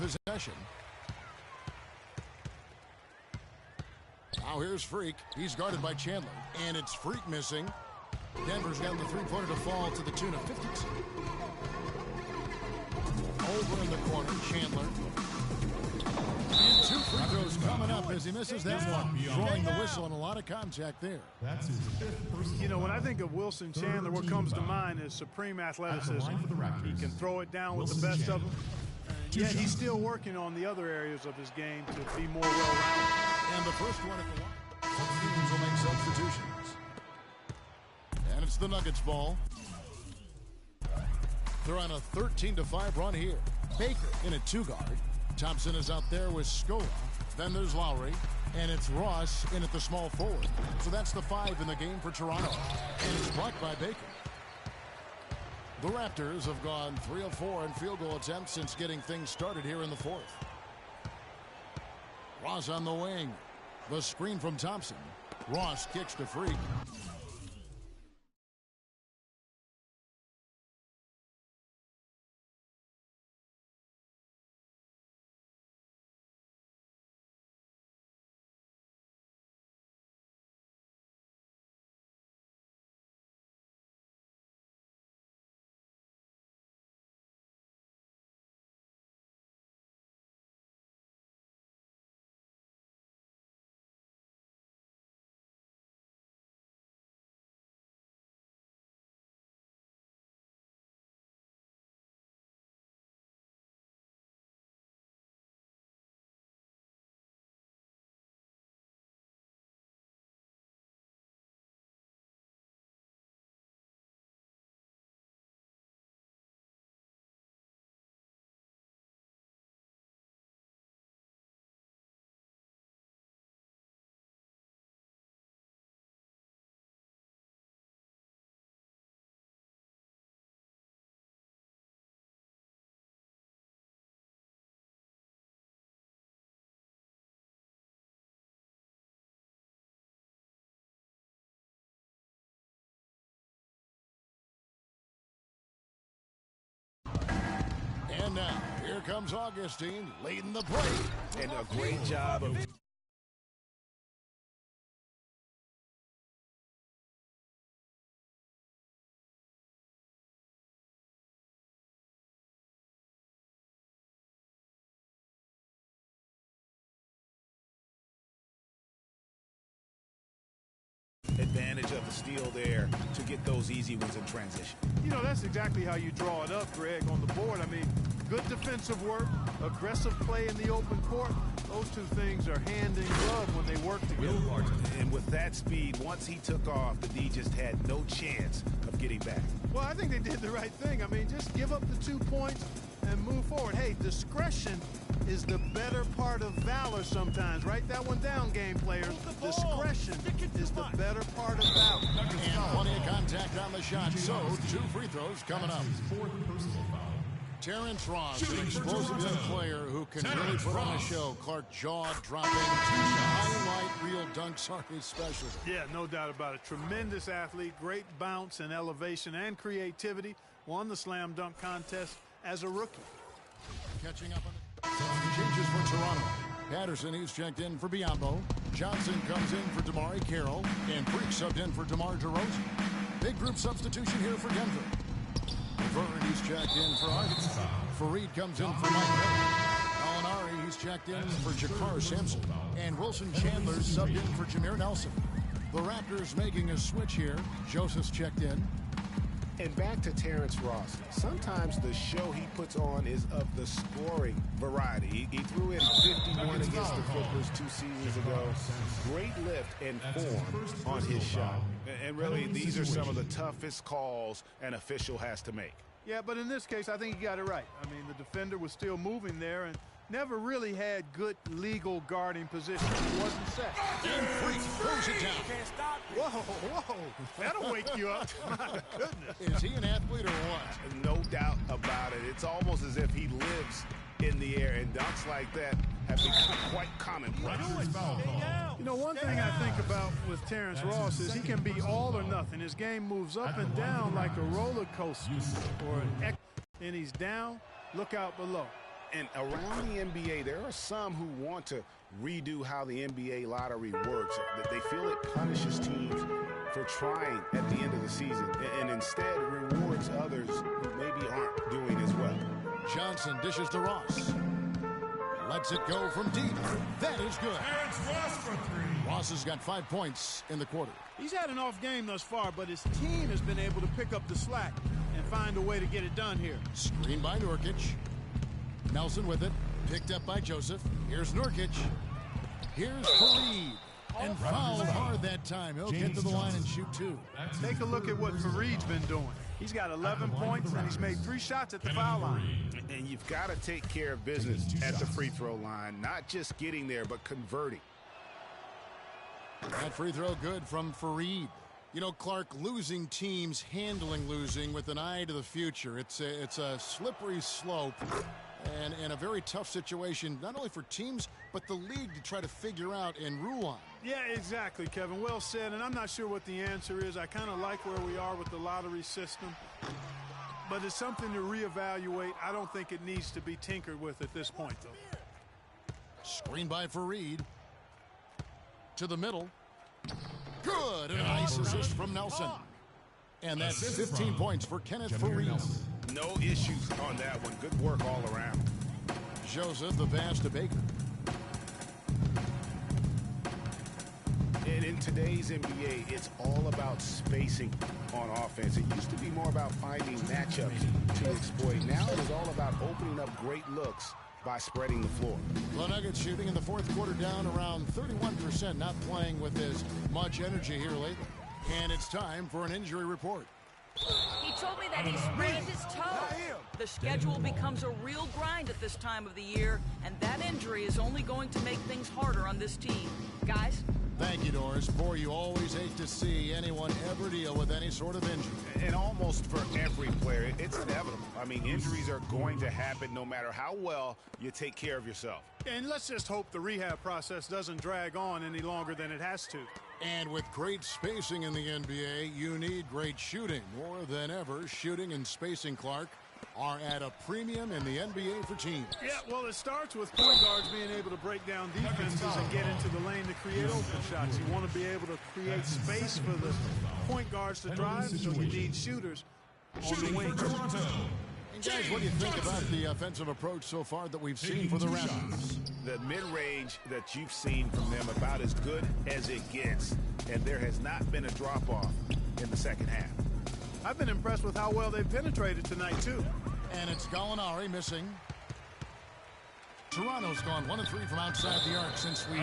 possession. Now here's Freak. He's guarded by Chandler. And it's Freak missing. Denver's got the three-pointer to fall to the tune of 50. Over in the corner, Chandler. And 2 free throws coming up as he misses that one. Drawing the whistle and a lot of contact there. That's his 5th personal. You know, when I think of Wilson Chandler, what comes to mind is supreme athleticism. He can throw it down with the best of them. Yet he's still working on the other areas of his game to be more well-rounded. And the first one at the line. Some teams will make substitutions. And it's the Nuggets ball. They're on a 13-5 run here. Baker in a 2-guard. Thompson is out there with Scola. Then there's Lowry. And it's Ross in at the small forward. So that's the 5 in the game for Toronto. And it's blocked by Baker. The Raptors have gone 3 of 4 in field goal attempts since getting things started here in the 4th. Ross on the wing. The screen from Thompson. Ross kicks to Freak. And now, here comes Augustine leading the play. And a great job of... advantage of the steal there to get those easy ones in transition. You know, that's exactly how you draw it up, Greg, on the board. I mean, good defensive work, aggressive play in the open court. Those two things are hand in glove when they work together. And with that speed, once he took off, the D just had no chance of getting back. Well, I think they did the right thing. I mean, just give up the 2 points and move forward. Hey, discretion is the better part of valor sometimes. Write that one down, game players. Discretion is the better part of valor. And plenty of contact on the shot, so 2 free throws coming up. Terrence Ross, an explosive young player who can really put on a show. Clark jaw-dropping, highlight reel dunks are his specialty. Yeah, no doubt about it. Tremendous athlete, great bounce and elevation and creativity. Won the slam dunk contest as a rookie. Catching up on it. Changes for Toronto. Patterson, he's checked in for Biombo. Johnson comes in for Damari Carroll. And Freak subbed in for DeMar DeRozan. Big group substitution here for Denver. Vern, he's checked in for Arkansas. Fareed comes in for Mike Miller. Alinari, he's checked in for Jakar Sampson. And Wilson Chandler subbed in for Jameer Nelson. The Raptors making a switch here. Joseph's checked in. And back to Terrence Ross. Sometimes the show he puts on is of the scoring variety. He threw in 51 against the Clippers 2 seasons ago. Great lift and form on his shot. And really, these are some of the toughest calls an official has to make. Yeah, but in this case, I think he got it right. I mean, the defender was still moving there and never really had good legal guarding position. He wasn't set. And Freak throws it down. Whoa. That'll wake you up. My goodness. Is he an athlete or what? No doubt about it. It's almost as if he lives in the air, and dunks like that have become quite commonplace. You know, one thing I think about with Terrence Ross is he can be all or nothing. His game moves up and down like a roller coaster. And he's down, look out below. And around the NBA, there are some who want to redo how the NBA lottery works. That they feel it punishes teams for trying at the end of the season and instead rewards others who maybe aren't doing as well. Johnson dishes to Ross. Lets it go from deep. That is good. And it's Ross for three. Ross has got 5 points in the quarter. He's had an off game thus far, but his team has been able to pick up the slack and find a way to get it done here. Screen by Nurkic. Nelson with it. Picked up by Joseph. Here's Nurkic. Here's Fareed. And fouled hard that time. He'll get to the line and shoot 2. Take a look at what Fareed's been doing. He's got 11 points, and he's made 3 shots at the foul line. And you've got to take care of business at the free throw line, not just getting there, but converting. That free throw good from Fareed. You know, Clark, losing teams handling losing with an eye to the future. It's a slippery slope and a very tough situation, not only for teams, but the league to try to figure out and rule on. Yeah, exactly, Kevin. Well said, and I'm not sure what the answer is. I kind of like where we are with the lottery system, but it's something to reevaluate. I don't think it needs to be tinkered with at this point, though. Screen by Fareed. To the middle. Good. And a nice assist from Nelson. And that's 15 points for Kenneth Fareed. No issues on that one. Good work all around. Joseph, the pass to Baker. And in today's NBA, it's all about spacing on offense. It used to be more about finding matchups to exploit. Now it is all about opening up great looks by spreading the floor. The Nuggets shooting in the fourth quarter down around 31%, not playing with as much energy here lately. And it's time for an injury report. He told me that he sprained his toe. The schedule becomes a real grind at this time of the year, and that injury is only going to make things harder on this team. Guys? Thank you, Doris. Boy, you always hate to see anyone ever deal with any sort of injury. And almost for every player, it's inevitable. I mean, injuries are going to happen no matter how well you take care of yourself. And let's just hope the rehab process doesn't drag on any longer than it has to. And with great spacing in the NBA, you need great shooting. More than ever, shooting and spacing, Clark, are at a premium in the NBA for teams. Yeah, well, it starts with point guards being able to break down defenses and get into the lane to create open shots. You want to be able to create space for the point guards to drive, so you need shooters on the wing. And guys, what do you think about the offensive approach so far that we've seen for the Raptors? The mid-range that you've seen from them about as good as it gets, and there has not been a drop-off in the second half. I've been impressed with how well they've penetrated tonight, too. And it's Gallinari missing. Toronto's gone 1 of 3 from outside the arc since we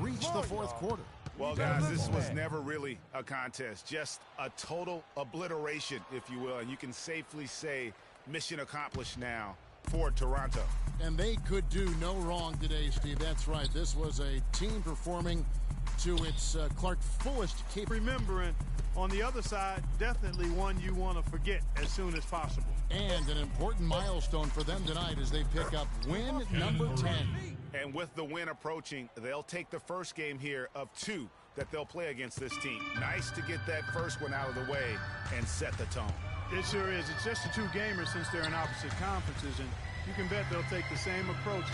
reached the fourth quarter. Well, guys, this was never really a contest, just a total obliteration, if you will, and you can safely say mission accomplished now for Toronto. And they could do no wrong today, Steve. That's right. This was a team performing to its Clark fullest capability. Remembering, on the other side, definitely one you want to forget as soon as possible. And an important milestone for them tonight as they pick up win number 10. And with the win approaching, they'll take the first game here of 2 that they'll play against this team. Nice to get that first one out of the way and set the tone. It sure is. It's just a 2-gamer since they're in opposite conferences, and you can bet they'll take the same approach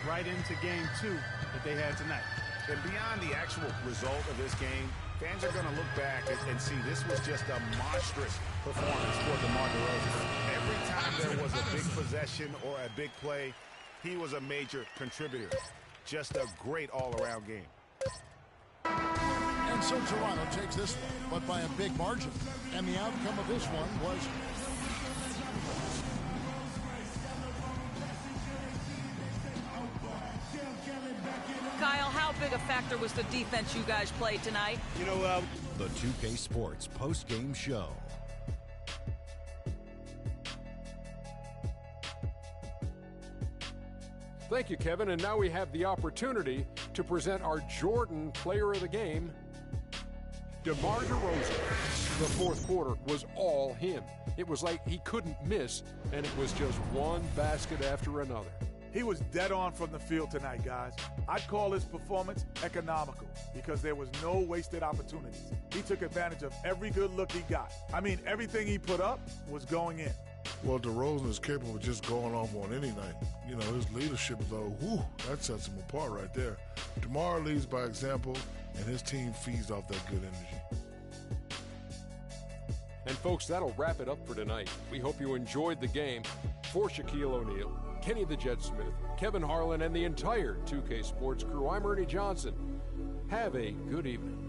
right into game 2 that they had tonight. And beyond the actual result of this game, fans are going to look back and see this was just a monstrous performance for DeMar DeRozan. Every time there was a big possession or a big play, he was a major contributor. Just a great all-around game. And so Toronto takes this one, but by a big margin. And the outcome of this one was... Kyle, how big a factor was the defense you guys played tonight? You know, The 2K Sports post-game show. Thank you, Kevin. And now we have the opportunity to present our Jordan Player of the Game, DeMar DeRozan. The fourth quarter was all him. It was like he couldn't miss, and it was just one basket after another. He was dead on from the field tonight, guys. I'd call his performance economical because there was no wasted opportunities. He took advantage of every good look he got. I mean, everything he put up was going in. Well, DeRozan is capable of just going off on any night. you know, his leadership is that sets him apart right there. DeMar leads by example, and his team feeds off that good energy. And folks, that'll wrap it up for tonight. We hope you enjoyed the game. For Shaquille O'Neal, Kenny the Jet Smith, Kevin Harlan, and the entire 2K Sports crew, I'm Ernie Johnson. Have a good evening.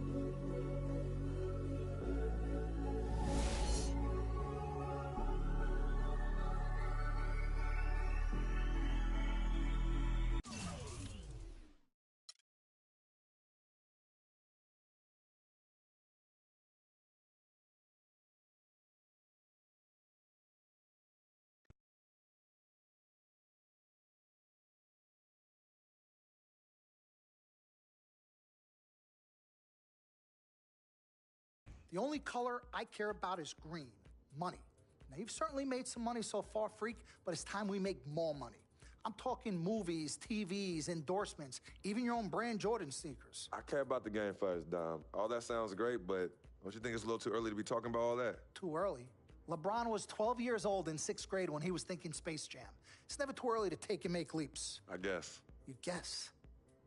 The only color I care about is green, money. Now, you've certainly made some money so far, Freak, but it's time we make more money. I'm talking movies, TVs, endorsements, even your own brand Jordan sneakers. I care about the game first, Dom. All that sounds great, but don't you think it's a little too early to be talking about all that? Too early? LeBron was 12 years old in 6th grade when he was thinking Space Jam. It's never too early to take and make leaps. I guess. You guess?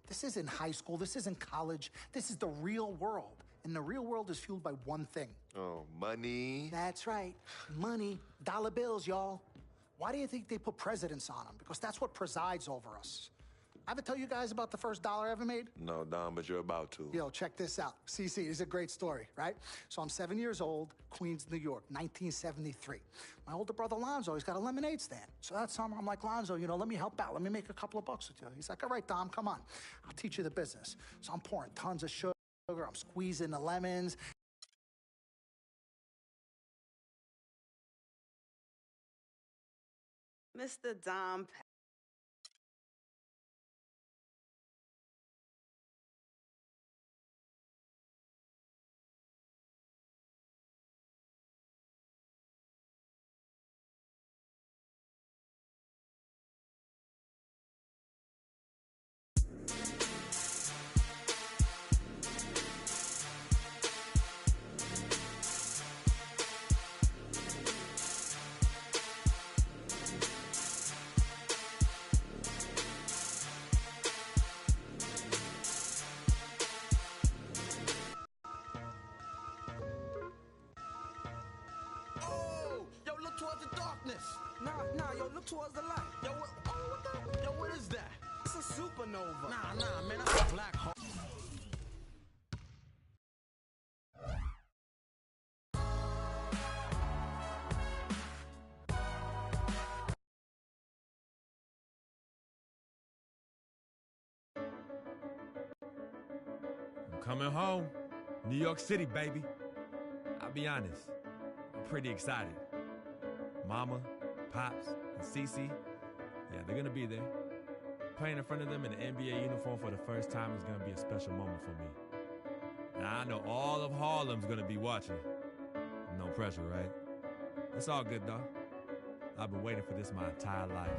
This isn't high school. This isn't college. This is the real world. And the real world is fueled by one thing. Oh, money. That's right. Money. Dollar bills, y'all. Why do you think they put presidents on them? Because that's what presides over us. I ever tell you guys about the first dollar I ever made? No, Dom, but you're about to. Yo, check this out. CC, this is a great story, right? So I'm 7 years old, Queens, New York, 1973. My older brother, Lonzo, he's got a lemonade stand. So that summer, I'm like, Lonzo, you know, let me help out. Let me make a couple of bucks with you. He's like, all right, Dom, come on. I'll teach you the business. So I'm pouring tons of sugar. I'm squeezing the lemons. Mr. Dom. Nah, yo, look towards the light. Yo, what is that? It's a supernova. Nah, man, that's a black hole. I'm coming home. New York City, baby. I'll be honest, I'm pretty excited. Mama, Pops, and Cece, yeah, they're gonna be there. Playing in front of them in the NBA uniform for the first time is gonna be a special moment for me. And I know all of Harlem's gonna be watching. No pressure, right? It's all good, though. I've been waiting for this my entire life.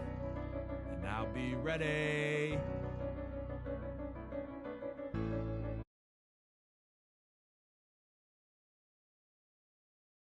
And I'll be ready.